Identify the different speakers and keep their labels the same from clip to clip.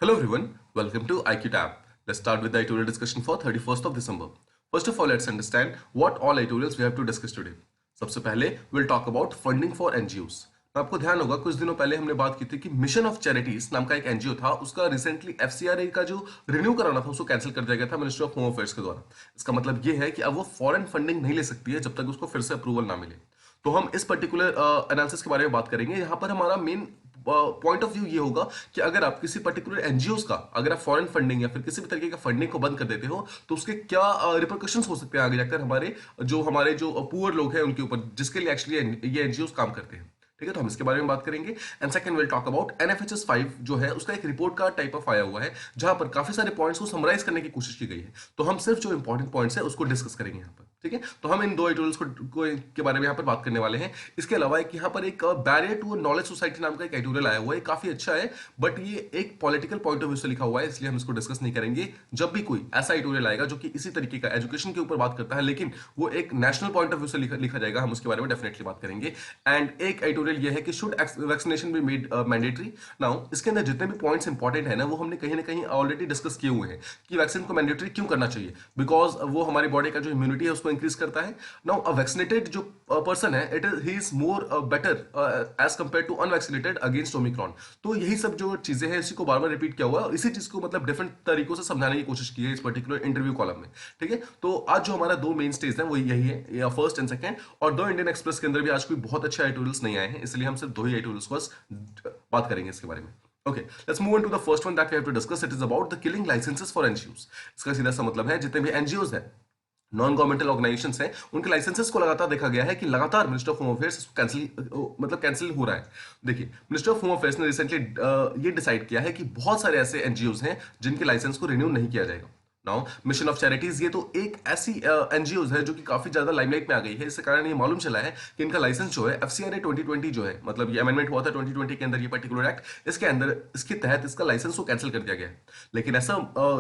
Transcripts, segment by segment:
Speaker 1: Hello everyone, welcome to IQ Tab. Let's start with the editorial discussion for 31st of December. First of all, let's understand what all editorials we have to discuss today. सबसे पहले we'll talk about funding for NGOs. तो आपको ध्यान होगा कुछ दिनों पहले हमने बात की थी कि मिशन ऑफ चैरिटीज नाम का एक एनजीओ था, उसका रिसेंटली एफसीआरए का जो रिन्यू कराना था उसको कैंसिल कर दिया गया था मिनिस्ट्री ऑफ होम अफेयर्स के द्वारा। इसका मतलब ये है कि अब वो फॉरेन फंडिंग नहीं ले सकती है जब तक उसको फिर से अप्रूवल ना मिले। तो हम इस पर्टिकुलर एनालिसिस के बारे में बात करेंगे। यहाँ पर हमारा मेन पॉइंट ऑफ व्यू ये होगा कि अगर आप किसी पर्टिकुलर एनजीओ का अगर आप फॉरेन फंडिंग या फिर किसी भी तरीके का फंडिंग को बंद कर देते हो तो उसके क्या रिपोर्कशंस हो सकते हैं आगे जाकर हमारे जो पुअर लोग हैं उनके ऊपर, जिसके लिए एक्चुअली ये एनजीओ काम करते हैं। ठीक है, तो हम इसके बारे में बात करेंगे। And second will talk about NFHS 5 जो है उसका एक रिपोर्ट का टाइप ऑफ आया हुआ है जहां पर काफी सारे पॉइंट्स को समराइज करने की कोशिश की गई है। तो हम सिर्फ जो इंपॉर्टेंट पॉइंट्स है उसको डिस्कस करेंगे यहाँ पर। ठीक है, तो हम इन दो एडिटोरियल्स के बारे में यहाँ पर बात करने वाले हैं। इसके अलावा एक यहाँ पर एक बैरियर टू नॉलेज सोसाइटी नाम का एक एडिटोरियल आया हुआ है, काफी अच्छा है, बट ये एक पॉलिटिकल पॉइंट ऑफ व्यू से लिखा हुआ है, इसलिए हम इसको डिस्कस नहीं करेंगे। जब भी कोई ऐसा एडिटोरियल आएगा जो कि इसी तरीके का एजुकेशन के ऊपर बात करता है लेकिन वो एक नेशनल पॉइंट ऑफ व्यू से लिखा जाएगा, हम उसके बारे में डेफिनेटली बात करेंगे। एंड एक एडिटोरियल ये है कि should vaccination be made mandatory. Now इसके अंदर जितने भी पॉइंट्स इंपॉर्टेंट है ना वो हमने कहीं ना कहीं ऑलरेडी डिस्कस किए हुए हैं कि वैक्सीन को मैंडेटरी क्यों करना चाहिए, बिकॉज वो हमारी बॉडी का जो इम्यूनिटी है उसको इंक्रीज करता है। नाउ अ वैक्सीनेटेड जो पर्सन है he is more better as compare to unvaccinated against Omicron. तो यही सब जो चीजें हैं इसी को बार बार रिपीट किया हुआ है और इसी चीज को मतलब डिफरेंट तरीकों से समझाने की कोशिश की है इस पर्टिकुलर इंटरव्यू कॉलम में। ठीक है, तो आज जो हमारा दो मेन स्टेज है वो यही है, फर्स्ट एंड सेकंड। और दो इंडियन एक्सप्रेस के अंदर भी आज कोई बहुत अच्छे एडिटोरियल्स नहीं आए हैं, इसलिए हम सिर्फ दो ही एडिटोरियल्स को बात करेंगे इसके बारे में। Okay, let's move on to the first one that we have to discuss. It is about the killing licenses for NGOs. इसका सीधा सा मतलब है जितने भी एनजीओज हैं, नॉन गवर्नमेंटल ऑर्गेनाइजेशंस हैं, उनके लाइसेंसेस को लगातार देखा गया है कि लगातार minister of home affairs cancel हो रहा है। देखिए, मिनिस्टर ऑफ होम अफेयर्स ने रिसेंटली ये डिसाइड किया है कि बहुत सारे ऐसे एनजीओज हैं जिनके लाइसेंस को रिन्यू नहीं किया जाएगा। नाउ मिशन ऑफ चैरिटीज ये तो एक ऐसी एनजीओज है जो कि काफी ज्यादा लाइमलाइट में आ गई है। इसके कारण ये मालूम चला है कि इनका लाइसेंस जो है एफसीआरए 2020 जो है, मतलब ये अमेंडमेंट हुआ था 2020 के अंदर, ये पर्टिकुलर एक्ट, इसके अंदर इसके तहत इसका लाइसेंस को कैंसिल कर दिया गया है। लेकिन ऐसा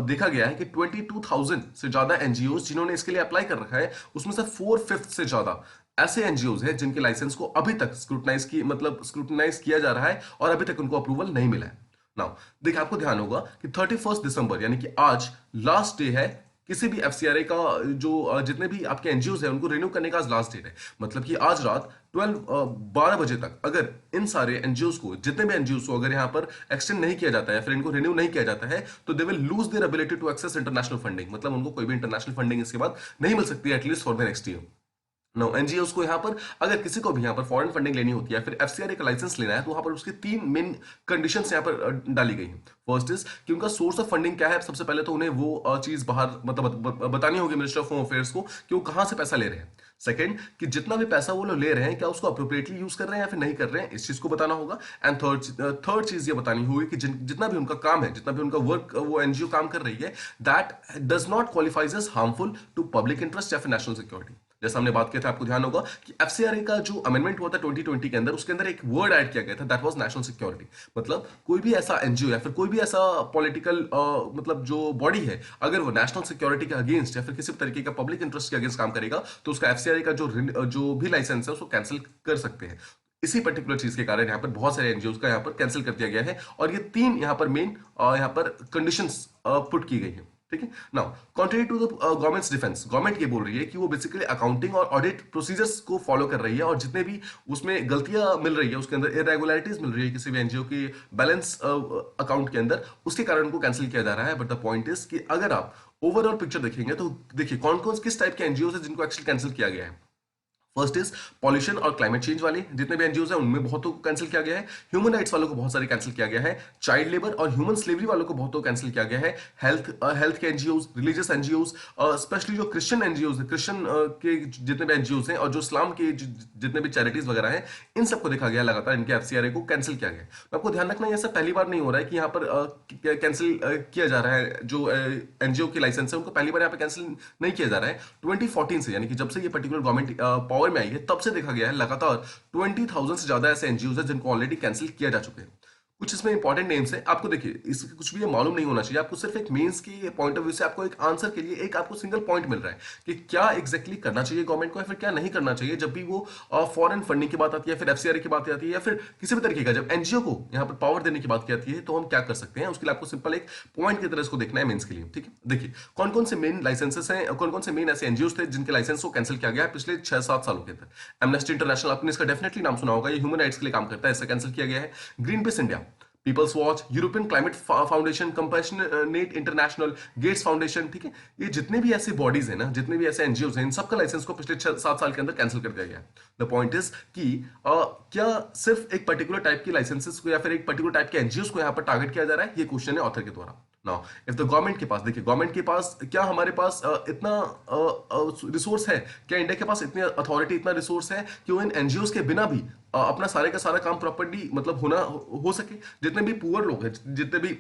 Speaker 1: देखा गया है कि 22,000 से ज्यादा एनजीओज जिन्होंने इसके लिए अप्लाई कर रखा है उसमें से 4/5 से ज्यादा ऐसे एनजीओज हैं जिनके लाइसेंस को अभी तक स्क्रूटनाइज किया जा रहा है और अभी तक उनको अप्रूवल नहीं मिला है। नाउ देखिए, आपको ध्यान होगा कि 31 दिसंबर यानी कि आज लास्ट डे है किसी भी एफसीआरए का, जो जितने भी आपके एनजीओज हैं उनको रिन्यू करने का आज लास्ट डेट है। मतलब कि आज रात 12 बजे तक अगर इन सारे एनजीओज को, जितने भी एनजीओज को अगर यहाँ पर एक्सटेंड नहीं किया जाता है, फिर इनको रिन्यू नहीं किया जाता है, तो they will lose their ability to access international funding. मतलब उनको कोई भी इंटरनेशनल फंडिंग इसके बाद नहीं मिल सकती है, at least for the next year. No NGOs को यहाँ पर अगर किसी को भी यहाँ पर फॉरेन फंडिंग लेनी होती है, फिर एफसीआरए का लाइसेंस लेना है, तो वहां पर उसकी तीन मेन कंडीशंस यहाँ पर डाली गई हैं। फर्स्ट इज कि उनका सोर्स ऑफ फंडिंग क्या है। सबसे पहले तो उन्हें वो चीज बाहर मतलब बतानी होगी मिनिस्टर ऑफ होम अफेयर्स को कि वो कहां से पैसा ले रहे हैं। सेकंड, कि जितना भी पैसा वो लोग ले रहे हैं क्या उसको अप्रोप्रिएटली यूज कर रहे हैं या फिर नहीं कर रहे हैं, इस चीज को बताना होगा। एंड थर्ड चीज ये बतानी होगी कि जितना भी उनका काम है, जितना भी उनका वर्क वो एनजीओ काम कर रही है, that does not qualifies as harmful to public interest या फिर नेशनल सिक्योरिटी। जैसा हमने बात किया था, आपको ध्यान होगा कि एफसीआरए का जो अमेंडमेंट हुआ था 2020 के अंदर, उसके अंदर एक वर्ड ऐड किया गया था, दैट वाज नेशनल सिक्योरिटी। मतलब कोई भी ऐसा एनजीओ या फिर कोई भी ऐसा पॉलिटिकल मतलब जो बॉडी है, अगर वो नेशनल सिक्योरिटी के अगेंस्ट या फिर किसी भी तरीके का पब्लिक इंटरेस्ट के अगेंस्ट काम करेगा तो उसका एफसीआरए का जो भी लाइसेंस है उसको कैंसिल कर सकते हैं। इसी पर्टिकुलर चीज के कारण यहाँ पर बहुत सारे एनजीओ का यहाँ पर कैंसिल कर दिया गया है और ये तीन यहाँ पर मेन यहाँ पर कंडीशंस पुट की गई है। ठीक है, now contrary to the government's defence, government ये बोल रही है कि वो बेसिकली अकाउंटिंग और ऑडिट प्रोसीजर्स को फॉलो कर रही है और जितने भी उसमें गलतियां मिल रही है, उसके अंदर इरेगुलरिटीज मिल रही है किसी भी एनजीओ की बैलेंस अकाउंट के अंदर, उसके कारण उनको कैंसिल किया जा रहा है। बट द पॉइंट इज कि अगर आप ओवरऑल पिक्चर देखेंगे तो देखिए कौन कौन किस टाइप के एनजीओ है जिनको एक्चुअली कैंसिल किया गया है। फर्स्ट इज पॉल्यूशन और क्लाइमेट चेंज वाले जितने भी एनजीओ हैं उनमें बहुतों को कैंसिल किया गया है। ह्यूमन राइट्स वालों को बहुत सारे कैंसिल किया गया है। चाइल्ड लेबर और ह्यूमन स्लेवरी वालों को बहुतों कैंसिल किया गया है। हेल्थ के एनजीओ, रिलीजियस एनजीओ, स्पेशली जो क्रिश्चियन एनजीओ, क्रिश्चियन के जितने भी एनजीओ हैं और जो इस्लाम के जितने भी चैरिटीज वगैरह हैं, इन सबको देखा गया लगातार इनके एफसीआरए को कैंसिल किया गया। आपको ध्यान रखना, ऐसा पहली बार नहीं हो रहा है कि यहाँ पर कैंसिल किया जा रहा है। जो एनजीओ के लाइसेंस है उनको पहली बार यहाँ पर कैंसिल नहीं किया जा रहा है। 2014 से, यानी कि जब से ये पर्टिकुलर गवर्नमेंट पावर में आई है, तब से देखा गया है लगातार 20,000 से ज्यादा ऐसे एनजीओ हैं जिनको ऑलरेडी कैंसिल किया जा चुके हैं। कुछ इसमें इंपॉर्टेंट नेम्स है, आपको देखिए इसके कुछ भी ये मालूम नहीं होना चाहिए, आपको सिर्फ एक मेंस की पॉइंट ऑफ व्यू से आपको एक आंसर के लिए एक आपको सिंगल पॉइंट मिल रहा है कि क्या एग्जैक्टली करना चाहिए गवर्नमेंट को या फिर क्या नहीं करना चाहिए जब भी वो फॉरेन फंडिंग की बात आती है, फिर एफसीआरए की बात आती है, या फिर किसी भी तरीके का जब एनजीओ को यहाँ पर पावर देने की बात की आती है तो हम क्या कर सकते हैं, उसके लिए आपको सिंपल एक पॉइंट की तरह इसको देखना है मेंस के लिए। ठीक है, देखिए कौन कौन से मेन लाइसेंसेस हैं, कौन कौन से मेन ऐसे एनजीओ थे जिनके लाइसेंस को कैंसिल किया गया है पिछले 6-7 सालों के अंदर। एमनेस्टी इंटरनेशनल, आपने इसका डेफिनेटली नाम सुना होगा, ये ह्यूमन राइट्स के लिए काम करता है, इससे कैंसिल किया गया है। Greenpeace India, People's Watch, European Climate Foundation, Compassionate International, Gates Foundation, ठीक है, ये जितने भी ऐसे बॉडीज हैं ना, जितने भी ऐसे एनजीओ हैं, इन सबका लाइसेंस को पिछले 7 साल के अंदर कैंसिल कर दिया गया। द पॉइंट इज कि क्या सिर्फ एक पर्टिकुलर टाइप की लाइसेंसेस को या फिर एक पर्टिकुलर टाइप के एनजीओ को यहाँ पर टारगेट किया जा रहा है, ये क्वेश्चन है ऑथर के द्वारा। नाउ इफ द गवर्नमेंट के पास, देखिए गवर्नमेंट के पास क्या, हमारे पास इतना रिसोर्स है क्या, इंडिया के पास इतनी अथॉरिटी, इतना रिसोर्स है कि वो इन एनजीओ के बिना भी अपना सारे का सारा काम प्रॉपर्ली मतलब हो सके। जितने भी पुअर लोग हैं, जितने भी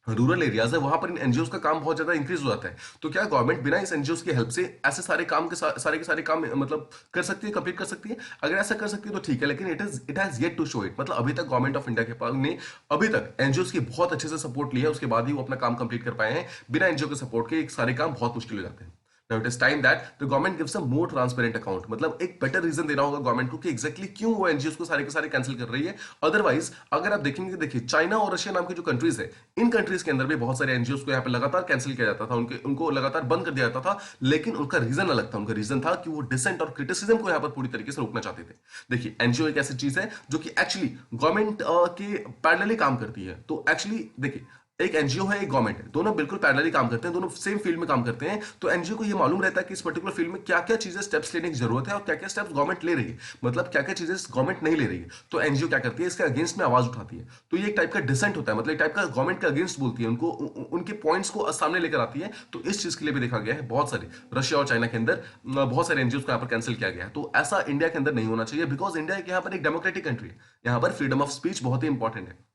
Speaker 1: रूरल एरियाज है, वहां पर इन एनजीओ का काम बहुत ज्यादा इंक्रीज हो जाता है, तो क्या गवर्नमेंट बिना इस एनजीओ की हेल्प से ऐसे सारे काम के सारे काम मतलब कर सकती है, कंप्लीट कर सकती है? अगर ऐसा कर सकती है तो ठीक है, लेकिन it has yet to show it, मतलब अभी तक गवर्नमेंट ऑफ इंडिया के पास ने अभी तक एनजीओ की बहुत अच्छे से सपोर्ट लिया है, उसके बाद ही वो अपना काम कंप्लीट कर पाए हैं। बिना एनजीओ के सपोर्ट के एक सारे काम बहुत मुश्किल हो जाते हैं। Now it is time that the government gives a more transparent account, मतलब एक बेटर रीजन देना होगा गवर्नमेंट को कि एग्जैक्टली क्यों वो एनजीओ को सारे के सारे कैंसिल कर रही है। अदरवाइज अगर आप देखेंगे, देखिए चाइना और रशिया नाम की जो कंट्रीज है, इन कंट्रीज के अंदर भी बहुत सारे एनजीओ को यहाँ पे लगातार कैंसिल किया जाता था, उनको लगातार बंद कर दिया जाता था, लेकिन उनका रीजन अलग था। उनका रीजन था कि वो डिसेंट और क्रिटिसिज्म को यहाँ पर पूरी तरीके से रोकना चाहते थे। देखिए एनजीओ एक ऐसी चीज है जो कि एक्चुअली गवर्नमेंट के पैरेलली काम करती है, तो एक्चुअली देखिए एक एनजीओ है, एक गवर्नमेंट है, दोनों बिल्कुल पैरेलली काम करते हैं, दोनों सेम फील्ड में काम करते हैं, तो एनजीओ को ये मालूम रहता है कि इस पर्टिकुलर फील्ड में क्या क्या चीजें स्टेप्स लेने की जरूरत है और क्या क्या स्टेप्स गवर्नमेंट ले रही है, मतलब क्या क्या चीजें गवर्नमेंट नहीं ले रही है, तो एनजीओ क्या करती है, इसके अगेंस्ट में आवाज उठाती है। तो ये एक टाइप का डिसेंट होता है, मतलब एक टाइप का गवर्नमेंट के अगेंस्ट बोलती है, उनको उनके पॉइंट्स को सामने लेकर आती है। तो इस चीज के लिए भी देखा गया है बहुत सारे रशिया और चाइना के अंदर बहुत सारे एनजीओ को यहाँ पर कैंसिल किया गया है। तो ऐसा इंडिया के अंदर नहीं होना चाहिए, बिकॉज इंडिया यहाँ पर एक डेमोक्रेटिक कंट्री है, यहाँ पर फ्रीडम ऑफ स्पीच बहुत ही इंपॉर्टेंट है।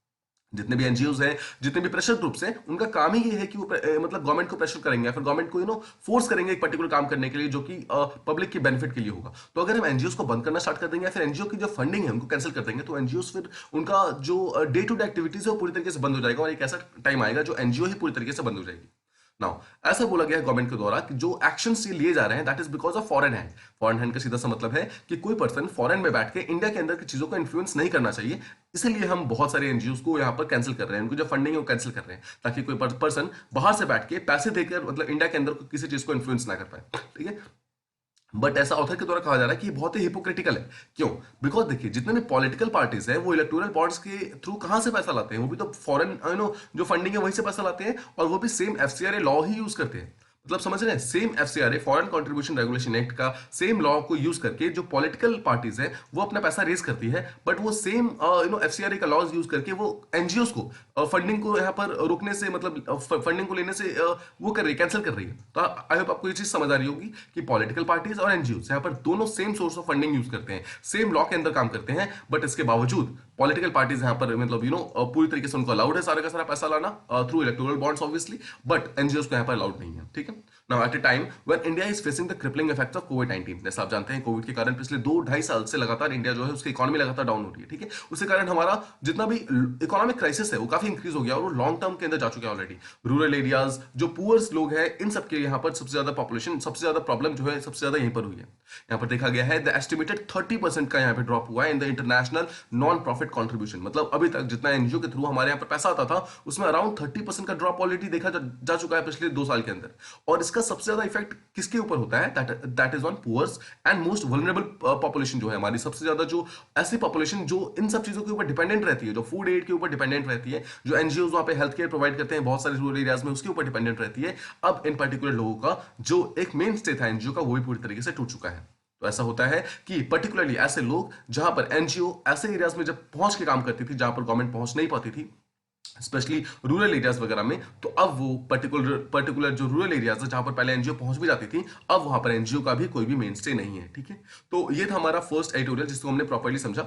Speaker 1: जितने भी एनजीओ हैं, जितने भी प्रेशर ग्रुप्स हैं, उनका काम ही ये है कि वो मतलब गवर्नमेंट को प्रेशर करेंगे या फिर गवर्नमेंट को फोर्स करेंगे एक पर्टिकुलर काम करने के लिए जो कि पब्लिक के बेनिफिट के लिए होगा। तो अगर हम एनजीओ को बंद करना स्टार्ट कर देंगे या फिर एनजीओ की जो फंडिंग है उनको कैंसिल कर देंगे, तो एनजीओ फिर उनका जो डे टू डे एक्टिविटीज है वो पूरी तरीके से बंद हो जाएगा, और एक ऐसा टाइम आएगा जो एनजीओ ही पूरी तरीके से बंद हो जाएगी। नाउ ऐसा बोला गया है गवर्नमेंट के द्वारा कि जो एक्शंस ये लिए जा रहे हैं that is because of foreign hand. Foreign hand का सीधा सा मतलब है कि कोई पर्सन फॉरेन में बैठ के इंडिया के अंदर की चीजों को इन्फ्लुएंस नहीं करना चाहिए, इसलिए हम बहुत सारे एनजीओ को यहाँ पर कैंसिल कर रहे हैं, उनको जो फंडिंग है वो कैंसिल कर रहे हैं, ताकि कोई पर्सन बाहर से बैठ के पैसे देकर मतलब इंडिया के अंदर किसी चीज को इन्फ्लुएंस ना कर पाए। ठीक है, बट ऐसा ऑथर के द्वारा कहा जा रहा है कि बहुत ही हिपोक्रिटिकल है। क्यों? बिकॉज देखिए जितने भी पॉलिटिकल पार्टीज है वो इलेक्टोरल बॉन्ड्स के थ्रू कहां से पैसा लाते हैं, वो भी तो फॉरेन जो फंडिंग है वहीं से पैसा लाते हैं, और वो भी सेम एफसीआरए लॉ ही यूज करते हैं। मतलब समझ रहे हैं, same FCRA foreign contribution regulation act का सेम लॉ को यूज करके जो पॉलिटिकल पार्टीज है वो अपना पैसा रेज करती है, बट वो सेम एफसीआरए का लॉज यूज करके वो एनजीओ को फंडिंग को यहाँ पर रोकने से मतलब फंडिंग को लेने से वो कर रही है, कैंसिल कर रही है। तो आई होप आपको ये चीज समझ आ रही होगी कि पॉलिटिकल पार्टीज और एनजीओ यहाँ पर दोनों same source of funding use करते हैं, सेम लॉ के अंदर काम करते हैं, बट इसके बावजूद पॉलिटिकल पार्टीज यहाँ पर मतलब पूरी तरीके से उनको अलाउड है सारा का सारा पैसा लाना through electoral bonds obviously, but NGO को यहाँ पर अलाउड नहीं है। ठीक है, now at a time when India is facing the crippling effects of कोविड-19, जैसे आप जानते हैं कोविड के कारण पिछले 2-2.5 साल से लगातार इंडिया जो है उसकी इकोनॉमी लगातार डाउन हो रही है। ठीक है, उसके कारण हमारा जितना भी इकोनॉमिक क्राइसिस है वो काफी इंक्रीज हो गया और वो लॉन्ग टर्म के अंदर जा चुका है ऑलरेडी। रूरल एरियाज जो पुअर्स लोग हैं इन सबके यहाँ पर सबसे ज्यादा पॉपुलेशन, सबसे ज्यादा प्रॉब्लम जो है सबसे ज्यादा यहीं पर हुई है। यहाँ पर देखा गया है द एस्टिमेटेड 30% का यहाँ पे ड्रॉप हुआ है in the international non profit contribution, मतलब अभी तक जितना एनजीओ के थ्रू हमारे यहाँ पर पैसा आता था उसमें अराउंड 30% का ड्रॉप ऑलरेडी देखा जा चुका है पिछले 2 साल के अंदर। और इसका सबसे ज्यादा इफेक्ट किसके ऊपर होता है? That is on poors and most vulnerable population, जो है हमारी सबसे ज्यादा जो ऐसी पॉपुलेशन जो इन सब चीजों के ऊपर डिपेंडेंट रहती है, जो फूड एड के ऊपर डिपेंडेंट रहती है, जो एनजीओ वहां पे हेल्थ केयर प्रोवाइड करते हैं बहुत सारे रूरल एरियाज में उसके ऊपर डिपेंडेंट रहती है। अब इन पर्टिकुलर लोगों का जो एक मेन स्टे था एनजीओ का वो भी पूरी तरीके से टूट चुका है। तो ऐसा होता है कि पर्टिकुलरली ऐसे लोग जहां पर एनजीओ ऐसे एरियाज में जब पहुंच के काम करती थी जहां पर गवर्नमेंट पहुंच नहीं पाती थी, स्पेशली रूरल एरियाज वगैरह में, तो अब वो पर्टिकुलर जो रूरल एरियाज है जहां पर पहले एनजीओ पहुंच भी जाती थी, अब वहां पर एनजीओ का भी कोई भी मेन स्टे नहीं है। ठीक है, तो ये था हमारा फर्स्ट एडिटोरियल जिसको हमने प्रॉपर्ली समझा।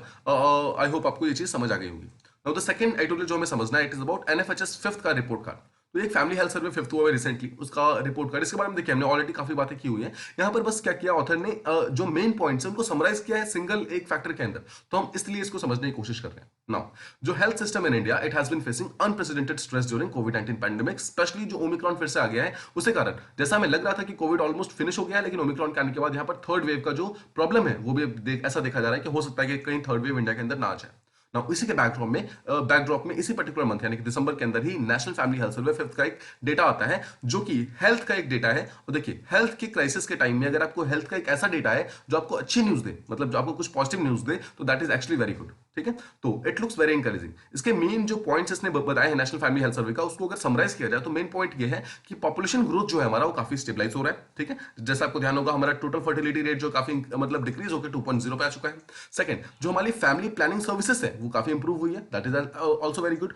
Speaker 1: आई होप आपको ये चीज समझ आ गई होगी। नाउ द सेकंड एडिटोरियल जो हमें समझना है it is about NFHS 5th का रिपोर्ट कार्ड। तो एक फैमिली हेल्थ सर्वे फिफ्थ हुआ है रिसेंटली, उसका रिपोर्ट कार्ड, इसके बारे में देखिए हमने ऑलरेडी काफी बातें की हुई है। यहाँ पर बस क्या किया ऑथर ने, जो मेन पॉइंट्स है उनको समराइज किया है सिंगल एक फैक्टर के अंदर, तो हम इसलिए इसको समझने की कोशिश कर रहे हैं। नाउ जो health system in India, it has been facing unprecedented stress during कोविड-19 पैंडेमिक, स्पेशली जो ओमिक्रॉन फिर से आ गया है उसके कारण। जैसा हमें लग रहा था कि कोविड ऑलमोस्ट फिनिश हो गया है, लेकिन ओमिक्रॉन के आने के बाद यहाँ पर थर्ड वेव का जो प्रॉब्लम है वो भी ऐसा देखा जा रहा है कि हो सकता है कि कहीं थर्ड वेव इंडिया के अंदर ना आ जाए। Now, इसी के बैकड्रॉप में इसी पर्टिकुलर मंथ यानी कि दिसंबर के अंदर ही national family health survey fifth का एक डेटा आता है जो कि हेल्थ का एक डेटा है। और देखिए हेल्थ के क्राइसिस के टाइम में अगर आपको हेल्थ का एक ऐसा डेटा है जो आपको अच्छी न्यूज दे, मतलब जो आपको कुछ पॉजिटिव न्यूज दे, तो that is actually very good. ठीक है, तो इट लुक्स वेरी इंकरेजिंग। इसके मेन जो पॉइंट्स इसने बताए हैं नेशनल फैमिली हेल्थ सर्वे का, उसको अगर समराइज किया जाए तो मेन पॉइंट ये है कि पॉपुलेशन ग्रोथ जो है हमारा वो काफी स्टेबलाइज हो रहा है। ठीक है, जैसा आपको ध्यान होगा हमारा टोटल फर्टिलिटी रेट जो काफी मतलब डिक्रीज होकर 2.0 पे आ चुका है। सेकंड, जो हमारी फैमिली प्लानिंग सर्विसेज है वो काफी इंप्रूव हुई है, that is also very good.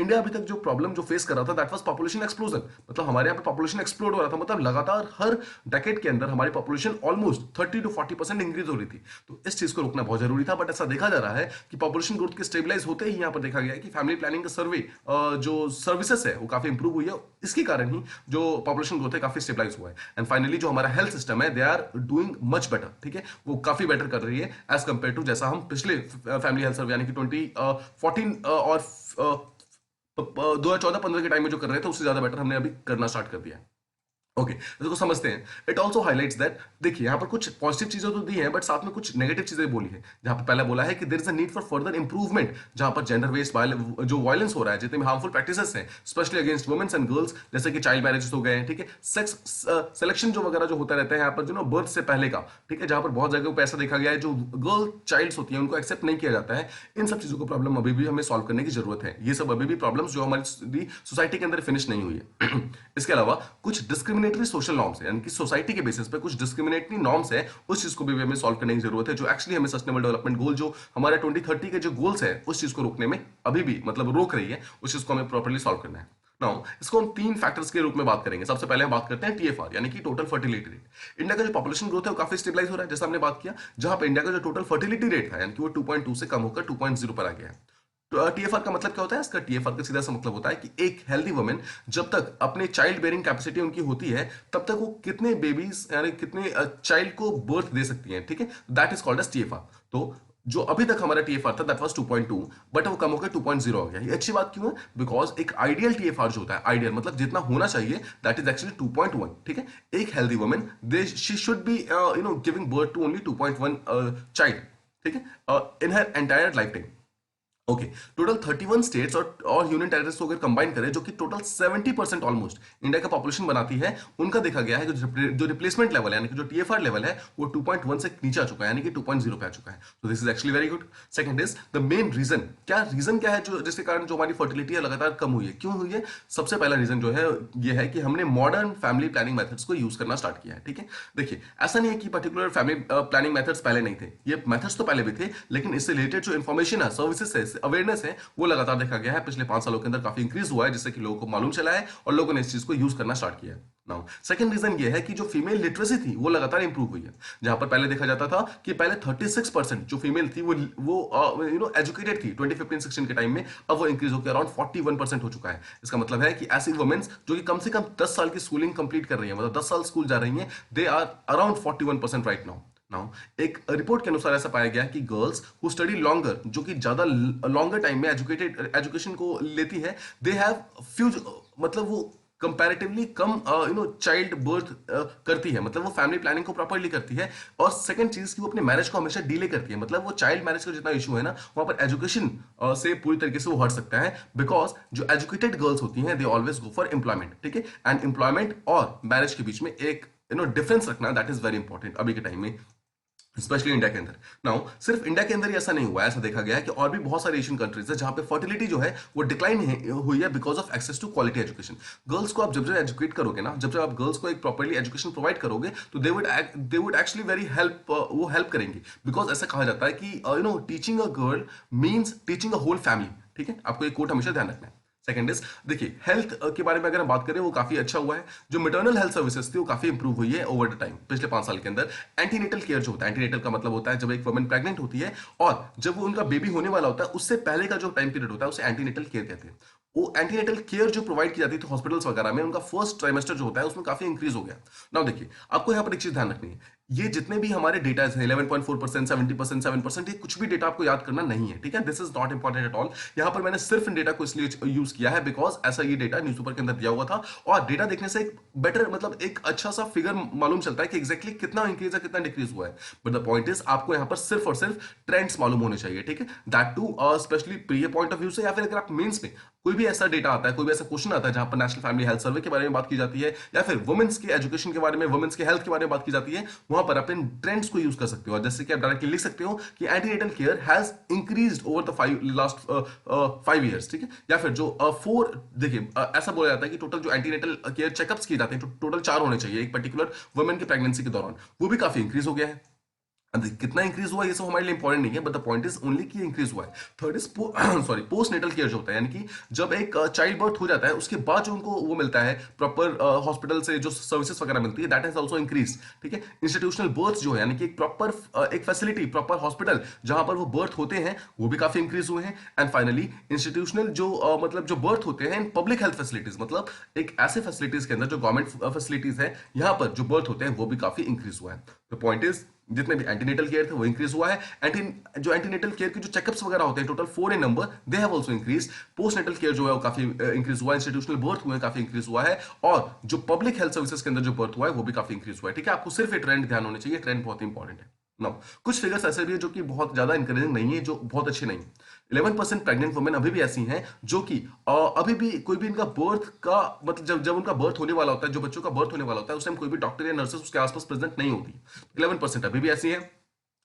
Speaker 1: India अभी तक जो प्रॉब्लम जो फेस कर रहा था दैट वाज पॉपुलेशन एक्सप्लोजन, मतलब हमारे यहाँ पे पॉपुलेशन एक्सप्लोड हो रहा था, मतलब लगातार हर डेकेड के अंदर हमारी पॉपुलेशन ऑलमोस्ट 30 to 40% इंक्रीज हो रही थी। तो इस चीज को रोकना बहुत जरूरी था, बट ऐसा देखा जा रहा है कि पॉपुलेशन ग्रोथ के स्टेबलाइज होते ही यहाँ पर देखा गया है कि फैमिली प्लानिंग का सर्वे जो सर्विसेज है वो काफी इंप्रूव हुई है, इसके कारण ही जो पॉपुलेशन ग्रोथ है काफी स्टेबलाइज हुआ है। एंड फाइनली जो हमारा हेल्थ सिस्टम है they are doing much better. ठीक है, वो काफी बेटर कर रही है एज कंपेयर टू जैसा हम पिछले फैमिली हेल्थ सर्वे यानी कि 2014 और 2014-15 के टाइम में जो कर रहे थे उससे ज्यादा बेटर हमने अभी करना स्टार्ट कर दिया है। ओके, इसको समझते हैं। इट ऑल्सो हाईलाइट्स दैट, देखिए यहाँ पर कुछ पॉजिटिव चीजें तो दी हैं बट साथ में कुछ नेगेटिव चीजें बोली है। जहां पर पहला बोला है कि there is a need for further improvement, जहां पर जेंडर बेस्ड जो वायलेंस हो रहा है, जितने भी हार्मफुल प्रैक्टिसेस हैं specially against womens and girls, जैसे कि चाइल्ड मैरिजेस हो गए हैं। ठीक है, सेक्स सिलेक्शन जो वगैरह जो होता रहता है यहाँ पर जो ना बर्थ से पहले का, ठीक है, जहां पर बहुत जगह पर ऐसा देखा गया है जो गर्ल चाइल्ड्स होती हैं उनको एक्सेप्ट नहीं किया जाता है। इन सब चीजों को प्रॉब्लम अभी भी हमें सॉल्व करने की जरूरत है। ये सब अभी भी प्रॉब्लम्स जो हमारी सोसाइटी के अंदर फिनिश नहीं हुई है। इसके अलावा कुछ डिस्क्रिमिनेटरी सोशल नॉर्म्स यानी कि सोसाइटी के बेसिस पे कुछ डिस्क्रिमिनेटरी नॉर्म्स है, उस चीज को भी हमें सॉल्व करने की जरूरत है, जो एक्चुअली हमें सस्टेनेबल डेवलपमेंट गोल जो हमारे 2030 के जो गोल्स है उस चीज को रोकने में अभी भी मतलब रोक रही है, उस चीज को हमें प्रॉपर्ली सॉल्व करना है। नाउ इसको हम तीन फैक्टर्स के रूप में बात करेंगे। सबसे पहले हम बात करते हैं टीएफआर यानी कि टोटल फर्टिलिटी रेट। इंडिया का जो पॉपुलेशन ग्रोथ है वो काफी स्टेबलाइज हो रहा है, जैसा हमने बात किया, जहां पर इंडिया का जो टोटल फर्टिलिटी रेट था यानी कि वो 2.2 से कम होकर 2.0 पर आ गया है। तो टीएफआर का मतलब क्या होता है? इसका टीएफआर का सीधा सा मतलब होता है कि एक हेल्दी वुमेन जब तक अपने चाइल्ड बेयरिंग कैपेसिटी उनकी होती है तब तक वो कितने बेबीज यानी कितने चाइल्ड को बर्थ दे सकती हैं। ठीक है, that is called as TFR. तो जो अभी तक हमारा टीएफआर था दैट वाज 2.2, बट वो कम होकर 2.0 हो गया। ये अच्छी बात क्यों है? बिकॉज एक आइडियल टीएफआर जो होता है, आइडियल मतलब जितना होना चाहिए, दैट इज एक्चुअली 2.1। ठीक है, एक healthy women she should be giving birth to only 2.1 child. ठीक है, in her entire life time. Okay, total 31 states और यूनियन टेरिटरीज को अगर कंबाइन करें जो कि टोटल 70% ऑलमोस्ट इंडिया का पॉपुलेशन बनाती है, उनका देखा गया है कि जो रिप्लेसमेंट लेवल है यानी कि जो टीएफआर लेवल है वो 2.1 से नीचे आ चुका है यानी कि 2.0 पे आ चुका है। तो this is actually very good. Second is the main reason, reason क्या है जो जिसके कारण जो हमारी फर्टिलिटी है लगातार कम हुई है, क्यों हुई है? सबसे पहला रीजन जो है ये है कि हमने मॉडर्न फैमिली प्लानिंग मेथड्स को यूज करना स्टार्ट किया है। ठीक है, देखिए ऐसा नहीं है कि पर्टिकुलर फैमिली प्लानिंग मेथड्स पहले नहीं थे, ये मेथड्स तो पहले भी थे, लेकिन इससे रिलेटेड जो इन्फॉर्मेशन है, सर्विसेज है, अवेयरनेस है, वो लगातार देखा गया है पिछले 5 सालों के अंदर काफी इंक्रीज हुआ है, जिससे कि लोगों को मालूम चला है और लोगों ने इस चीज को यूज करना स्टार्ट किया है। नाउ सेकंड रीजन ये है कि जो फीमेल लिटरेसी थी वो लगातार इंप्रूव हुई है। जहां पर पहले देखा जाता था कि पहले 36% जो फीमेल थी वो एजुकेटेड थी 2015-16 के टाइम में, अब वो इंक्रीज होकर अराउंड 41% हो चुका है। इसका मतलब है कि ऐसी वुमेन्स जो कि कम से कम 10 साल की स्कूलिंग कंप्लीट कर रही है, मतलब 10 साल स्कूल जा रही हैं, they are around 41% right now. Now एक रिपोर्ट के अनुसार ऐसा पाया गया कि गर्ल्स हु स्टडी लॉन्गर, जो कि ज्यादा लॉन्गर टाइम में एजुकेशन को लेती है, दे हैव फ्यूज मतलब वो कंपैरेटिवली कम चाइल्ड बर्थ करती है, मतलब वो फैमिली प्लानिंग को प्रॉपर्ली करती है। और सेकंड चीज कि वो अपने मैरिज को हमेशा डिले करती है, मतलब वो चाइल्ड मैरिज का जितना इशू है ना वहां पर एजुकेशन से पूरी तरीके से वो हट सकता है, बिकॉज जो एजुकेटेड गर्ल्स होती हैं they always go for employment. ठीक है, एंड एम्प्लॉयमेंट और मैरिज के बीच में एक डिफरेंस रखना दैट इज वेरी इंपॉर्टेंट अभी के टाइम में, स्पेशली इंडिया के अंदर। नाउ सिर्फ इंडिया के अंदर ही ऐसा नहीं हुआ है, ऐसा देखा गया है कि और भी बहुत सारे एशियन कंट्रीज है जहां पे फर्टिलिटी जो है वो डिक्लाइन हुई है because of access to quality education. Girls को आप जब जब एजुकेट करोगे ना, जब जब आप गर्ल्स को एक प्रॉपर्ली एजुकेशन प्रोवाइड करोगे तो they would actually very help, वो हेल्प करेंगे, बिकॉज ऐसा कहा जाता है कि teaching a girl means teaching a whole family. ठीक है, आपको एक कोट हमेशा ध्यान रखना है। सेकंड इज, देखिए हेल्थ के बारे में अगर हम बात करें वो काफी अच्छा हुआ है। जो मैटरनल हेल्थ सर्विसेज थी वो काफी इंप्रूव हुई है ओवर द टाइम, पिछले 5 साल के अंदर। एंटीनेटल केयर जो होता है, एंटीनेटल का मतलब होता है जब एक वुमन प्रेग्नेंट होती है और जब वो उनका बेबी होने वाला होता है उससे पहले का जो टाइम पीरियड होता है उसे एंटीनेटल केयर कहते हैं। वो एंटीनेटल केयर जो प्रोवाइड की जाती थी हॉस्पिटल्स वगैरह में, उनका फर्स्ट ट्राइमेस्टर जो होता है उसमें काफी इंक्रीज हो गया। नाउ देखिए, आपको यहाँ पर एक चीज ध्यान रखनी है, ये जितने भी हमारे डेटा हैं 11.4%, 70%, 7%, ये कुछ भी डेटा आपको याद करना नहीं है, ठीक है। This is not important at all. यहाँ पर मैंने सिर्फ इन डेटा को इसलिए यूज किया है बिकॉज ऐसा ये डेटा न्यूज़पेपर के अंदर दिया हुआ था, और डेटा देखने से एक बेटर मतलब एक अच्छा सा फिगर मालूम चलता है कि एग्जैक्टली कितना इंक्रीज है कितना डिक्रीज हुआ है। बट द पॉइंट इज आपको यहाँ पर सिर्फ और सिर्फ ट्रेंड्स मालूम होने चाहिए, ठीक है। That too specially pre point of view से, या फिर अगर आप मेंस में कोई भी ऐसा डेटा आता है, कोई भी ऐसा क्वेश्चन आता है जहां पर नेशनल फैमिली हेल्थ सर्वे के बारे में बात की जाती है, या फिर वुमेन्स के एजुकेशन के बारे में, वुमेन्स के हेल्थ के बारे में बात की जाती है, वहां पर आप इन ट्रेंड्स को यूज कर सकते हो। और जैसे कि आप डायरेक्टली लिख सकते हो कि antenatal care has increased over the last 5 years, ठीक है। या फिर जो 4, देखिए ऐसा बोला जाता है कि टोटल जो एंटीनेटल केयर चेकअप्स किए जाते हैं टोटल 4 होने चाहिए एक पर्टिकुलर वुमेन की प्रेगनेंसी के दौरान, वो भी काफी इंक्रीज हो गया है। कितना इंक्रीज हुआ ये सब हमारे लिए इंपॉर्टेंट नहीं है, but the point is only कि इंक्रीज हुआ है। Third is sorry postnatal care जो होता है, यानी कि जब एक चाइल्ड बर्थ हो जाता है उसके बाद जो उनको वो मिलता है प्रॉपर हॉस्पिटल से जो सर्विसेज वगैरह मिलती है, दैट हैज आल्सो इंक्रीज, ठीक है। इंस्टीट्यूशनल बर्थ जो है, यानी कि एक प्रॉपर एक फैसिलिटी, प्रॉपर हॉस्पिटल जहां पर वो बर्थ होते हैं, वो भी काफी इंक्रीज हुए हैं। एंड फाइनली इंस्टीट्यूशनल जो मतलब जो बर्थ होते हैं इन पब्लिक हेल्थ फैसिलिटीज, मतलब एक ऐसे फैसिलिटीज के अंदर जो गवर्नमेंट फैसिलिटीज है, यहां पर जो बर्थ होते हैं वो भी काफी इंक्रीज हुआ है। द पॉइंट इज जितने भी एंटीनेटल केयर थे वो इंक्रीज हुआ है। जो एंटीनेटल केयर के जो चेकअप्स वगैरह होते हैं total 4 in number, they have also increase. Postnatal care जो है वो काफी इंक्रीज हुआ है, इंस्टीट्यूशनल बर्थ हुए हैं काफी इंक्रीज हुआ है, और जो पब्लिक हेल्थ सर्विसेज के अंदर जो बर्थ हुआ है वो भी काफी इंक्रीज हुआ है, ठीक है। आपको सिर्फ ये ट्रेंड ध्यान होने चाहिए, ट्रेंड बहुत इंपॉर्टेंट है। नाउ कुछ फिगर्स ऐसे भी है जो कि बहुत ज्यादा इंकरेजिंग नहीं है, जो बहुत अच्छे नहीं है। 11% प्रेग्नेंट वुमेन अभी भी ऐसी हैं जो कि अभी भी कोई भी इनका बर्थ का मतलब जब उनका बर्थ होने वाला होता है, जो बच्चों का बर्थ होने वाला होता है, उस टाइम कोई भी डॉक्टर या नर्सेस उसके आसपास प्रेजेंट नहीं होती। 11% अभी भी ऐसी है,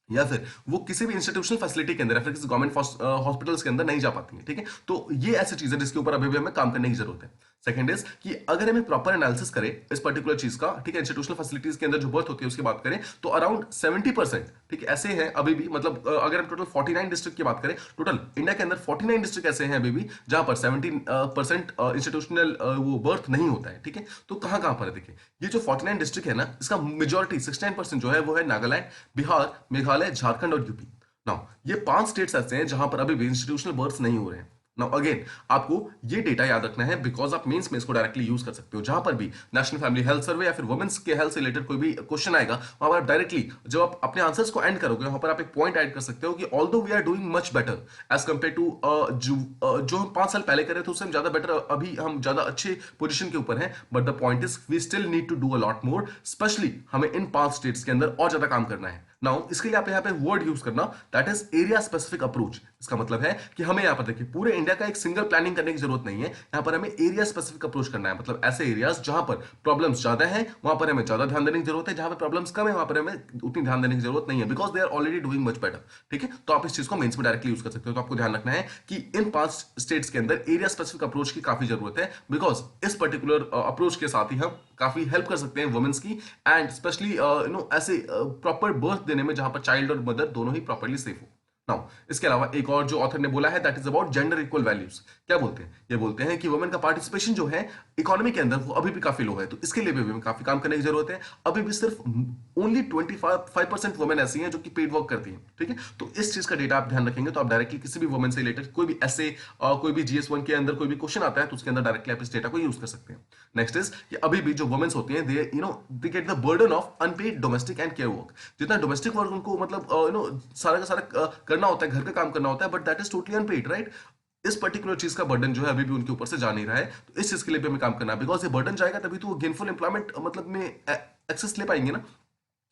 Speaker 1: या फिर वो किसी भी इंस्टीट्यूशनल फैसिलिटी के अंदर या फिर किसी गवर्नमेंट हॉस्पिटल्स के अंदर नहीं जा पाती है, ठीक है। तो ये ऐसी चीज है जिसके ऊपर अभी भी हमें काम करने की जरूरत है। सेकंड इज कि अगर हमें प्रॉपर एनालिसिस करें इस पर्टिकुलर चीज का, ठीक है, इंस्टीट्यूशनल फैसिलिटीज के अंदर जो बर्थ होती है उसकी बात करें, तो अराउंड 70%, ठीक है, ऐसे हैं अभी भी, मतलब अगर हम टोटल 49 डिस्ट्रिक्ट की बात करें, टोटल इंडिया के अंदर 49 डिस्ट्रिक्ट ऐसे हैं अभी भी जहां पर 17% इंस्टीट्यूशनल वो बर्थ नहीं होता है, ठीक है। तो कहां कहां पर है देखिए, ये जो 49 डिस्ट्रिक्ट है ना, इसका मेजोरिटी 69% जो है वो है नागालैंड, बिहार, मेघालय, झारखंड और यूपी। नाउ ये 5 स्टेट्स ऐसे हैं जहां पर अभी भी इंस्टीट्यूशनल बर्थ्स नहीं हो रहे हैं। नाउ अगेन आपको ये डेटा याद रखना है बिकॉज आप मेंस में इसको डायरेक्टली यूज कर सकते हो। जहां पर भी नेशनल फैमिली हेल्थ सर्वे या फिर वुमेन्स के हेल्थ से रिलेटेड कोई भी क्वेश्चन आएगा, वहां पर आप डायरेक्टली जब आप अपने आंसर्स को एंड करोगे, वहां पर आप एक पॉइंट ऐड कर सकते हो कि although we are doing much better as compare to जो हम 5 साल पहले करे थे उससे हम ज्यादा बेटर, अभी हम ज्यादा अच्छे पोजीशन के ऊपर हैं, but the point is we still need to do a lot more. Specially हमें इन 5 स्टेट्स के अंदर और ज्यादा काम करना है। नाउ इसके लिए आप यहाँ पे वर्ड यूज करना, that is area specific approach. इसका मतलब है कि हमें यहाँ पर देखिए पूरे इंडिया का एक सिंगल प्लानिंग करने की जरूरत नहीं है, यहाँ पर हमें एरिया स्पेसिफिक अप्रोच करना है। मतलब ऐसे एरियाज जहां पर प्रॉब्लम्स ज्यादा हैं वहां पर हमें ज्यादा ध्यान देने की जरूरत है, जहां पर प्रॉब्लम्स कम है वहां पर हमें उतनी ध्यान देने की जरूरत नहीं है, because they are already doing much better, ठीक है। तो आप इस चीज को मेंस में डायरेक्टली यूज कर सकते हो। तो आपको ध्यान रखना है कि इन 5 स्टेट्स के अंदर एरिया स्पेसिफिक अप्रोच की काफी जरूरत है, बिकॉज इस पर्टिकुलर अप्रोच के साथ ही हम काफी हेल्प कर सकते हैं वुमेन्स की, एंड स्पेशली ऐसे प्रॉपर बर्थ देने में जहां पर चाइल्ड और मदर दोनों ही प्रॉपरली सेफ हो। नाउ इसके अलावा एक और जो ऑथर ने बोला है, that is about gender equal values. क्या बोलते हैं, ये बोलते हैं कि वुमेन का पार्टिसिपेशन जो है इकोनॉमी के अंदर वो अभी भी काफी लो है, तो इसके लिए भी हमें काफी काम करने की जरूरत है। अभी भी सिर्फ ओनली 25% वुमेन ऐसी हैं जो कि पेड वर्क करती हैं, ठीक है। तो इस चीज का डेटा आप ध्यान रखेंगे तो आप डायरेक्टली किसी भी वुमेन से रिलेटेड कोई भी ऐसे कोई भी GS1 के अंदर कोई भी क्वेश्चन आता है तो उसके अंदर डायरेक्टली आप इस डेटा को यूज कर सकते हैं। नेक्स्ट इज कि अभी भी जो वुमेन्स होती हैं they get the burden of unpaired domestic and care work. जितना डोमेस्टिक वर्क उनको मतलब सारा का सारा करना होता है, घर का काम करना होता है, but that is totally unpaid, right. इस पर्टिकुलर चीज का बर्डन जो है अभी भी उनके ऊपर से जा नहीं रहा है, तो इस चीज के लिए भी हमें काम करना है, बिकॉज ये बर्डन जाएगा तभी तो वो गेनफुल एम्प्लॉयमेंट मतलब में एक्सेस ले पाएंगे ना,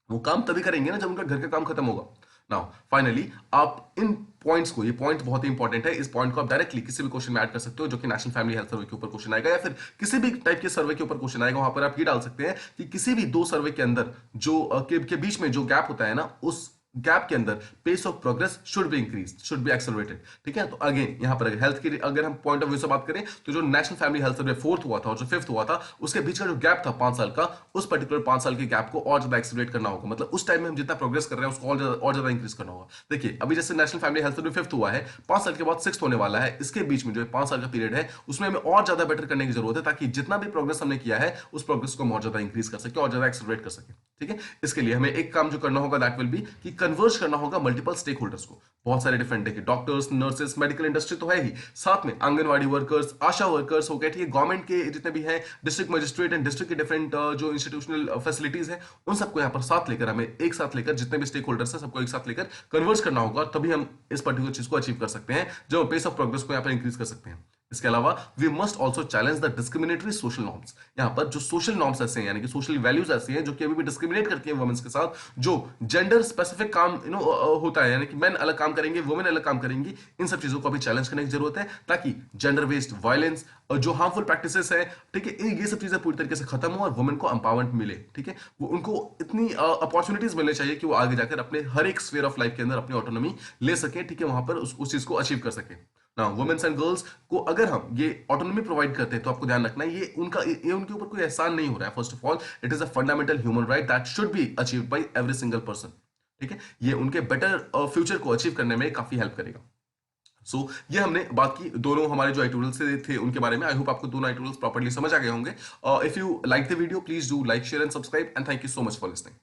Speaker 1: वो काम तभी करेंगे ना जब उनका घर का काम खत्म होगा। नाउ फाइनली आप इन पॉइंट्स को, ये पॉइंट बहुत ही इंपॉर्टेंट है, इस पॉइंट को आप डायरेक्टली किसी भी क्वेश्चन में ऐड कर सकते हो, जो कि नेशनल फैमिली हेल्थ सर्वे के ऊपर क्वेश्चन आएगा या फिर किसी भी टाइप के सर्वे के ऊपर क्वेश्चन आएगा, वहां पर आप ये डाल सकते हैं कि किसी भी 2 सर्वे के अंदर जो के बीच में जो गैप होता है ना, उस गैप के अंदर pace of progress should be increase, should be accelerated, ठीक है। तो अगेन यहां पर हेल्थ की अगर हम पॉइंट ऑफ व्यू से बात करें तो जो नेशनल फैमिली हेल्थ सर्वे 4th हुआ था और जो 5th हुआ था उसके बीच का जो गैप था 5 साल का, उस पर्टिकुलर 5 साल के गैप को और ज्यादा एक्सेलरेट करना होगा। मतलब उस टाइम में हम जितना प्रोग्रेस कर रहे हैं उसको और ज्यादा इंक्रीज करना होगा। देखिए अभी जैसे नेशनल फैमिली हेल्थ सर्वे 5th हुआ है, 5 साल के बाद 6th होने वाला है, इसके बीच में जो 5 साल का पीरियड है उसमें हमें और ज्यादा बेटर करने की जरूरत है, ताकि जितना भी प्रोग्रेस हमने किया है उस प्रोग्रेस को हम और ज्यादा इंक्रीज कर सके और ज्यादा एक्सेलरेट कर सके, ठीक है। इसके लिए हमें एक काम जो करना होगा दैट विल बी कि कन्वर्ज करना होगा मल्टीपल स्टेक होल्डर्स को, बहुत सारे डिफरेंट, देखिए डॉक्टर्स, नर्सेस, मेडिकल इंडस्ट्री तो है ही, साथ में आंगनवाड़ी वर्कर्स, आशा वर्कर्स हो गए, ठीक है, गवर्नमेंट के जितने भी हैं, डिस्ट्रिक्ट मजिस्ट्रेट एंड डिस्ट्रिक्ट के डिफरेंट जो इंस्टीट्यूशनल फैसिलिटीज है, उन सबको यहाँ पर साथ लेकर, हमें एक साथ लेकर, जितने भी स्टेक होल्डर्स है सबको एक साथ लेकर कन्वर्ज करना होगा, तभी हम इस पर्टिकुलर चीज को अचीव कर सकते हैं, जो पेस ऑफ प्रोग्रेस को यहाँ पर इंक्रीज कर सकते हैं। इसके अलावा we must also challenge the discriminatory social norms. यहाँ पर जो सोशल नॉर्म्स ऐसे हैं, यानी कि सोशल वैल्यूज ऐसी हैं जो कि अभी भी डिस्क्रिमिनेट करती हैं वुमेन्स के साथ, जो जेंडर स्पेसिफिक काम होता है, यानी कि मेन अलग काम करेंगे, वुमेन अलग काम करेंगी, इन सब चीजों को अभी चैलेंज करने की जरूरत है, ताकि जेंडर बेस्ड वायलेंस और जो हार्मफुल प्रैक्टिसेस है, ठीक है, ये सब चीजें पूरी तरीके से खत्म हो और वुमेन को एम्पावरमेंट मिले, ठीक है, वो उनको इतनी अपॉर्चुनिटीज मिलनी चाहिए कि वो आगे जाकर अपने हर एक स्फीयर ऑफ लाइफ के अंदर अपनी ऑटोनॉमी ले सके, ठीक है, वहां पर उस चीज को अचीव कर सके ना। वुमेन्स एंड गर्ल्स को अगर हम ये ऑटोनॉमी प्रोवाइड करते हैं, तो आपको ध्यान रखना है ये उनके ऊपर कोई एहसान नहीं हो रहा है। First of all it is a fundamental human right that should be achieved by every single person, ठीक है, ये उनके बेटर फ्यूचर को अचीव करने में काफी हेल्प करेगा। सो ये हमने बात की दोनों हमारे जो ट्यूटोरियल थे उनके बारे में। आई होप आपको दोनों ट्यूटोरियल्स प्रॉपर्ली समझ आ गए होंगे। If you like the video, please do like, share and subscribe, and thank you so much for listening.